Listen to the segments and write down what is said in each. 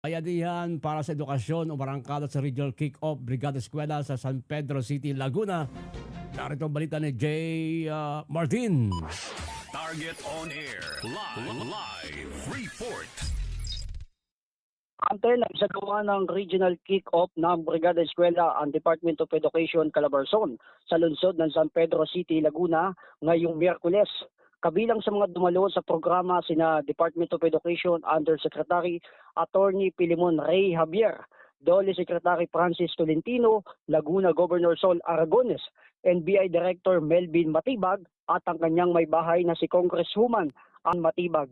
Bayanihan para sa edukasyon o barangkada sa Regional Kick-Off Brigada Eskwela sa San Pedro City, Laguna. Narito ang balita ni Jay Martin. Target on air. Live report. Ante nagsagawa ng regional kick-off ng Brigada Eskwela ang Department of Education Calabarzon sa lungsod ng San Pedro City, Laguna ngayong Miyerkules. Kabilang sa mga dumalo sa programa sina Department of Education Undersecretary Attorney Pilimon Ray Javier, DOLE Secretary Francis Tolentino, Laguna Governor Sol Aragones, NBI Director Melvin Matibag at ang kanyang may bahay na si Congresswoman Ann Matibag.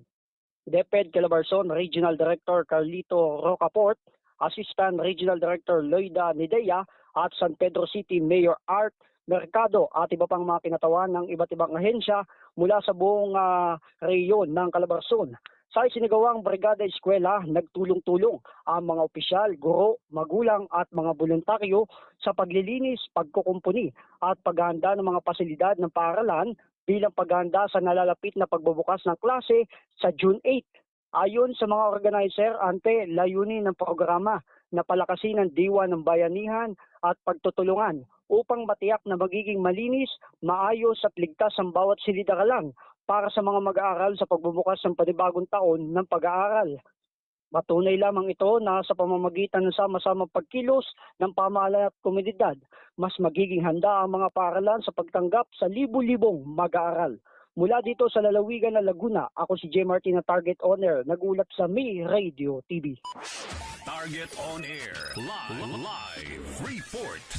DepEd Calabarzon Regional Director Carlito Rocaport, Assistant Regional Director Loida Nidea at San Pedro City Mayor Art Mercado at iba pang mga kinatawan ng iba't ibang ahensya mula sa buong rehiyon ng Calabarzon. Sa isinagawang Brigada Eskwela, nagtulong-tulong ang mga opisyal, guro, magulang at mga voluntaryo sa paglilinis, pagkukumpuni at paghahanda ng mga pasilidad ng paaralan bilang paghahanda sa nalalapit na pagbubukas ng klase sa June 8. Ayon sa mga organizer, ante layunin ng programa na palakasin ang diwa ng bayanihan at pagtutulungan upang matiyak na magiging malinis, maayos at ligtas ang bawat silid-aralan para sa mga mag-aaral sa pagbubukas ng panibagong taon ng pag-aaral. Matunay lamang ito na sa pamamagitan ng sama-samang pagkilos ng pamahalaan at komunidad, mas magiging handa ang mga paaralan sa pagtanggap sa libu-libong mag-aaral. Mula dito sa lalawigan ng Laguna, ako si J. Martin na Target On Air, nagulat sa Mi Radio TV. Target on air. Live report.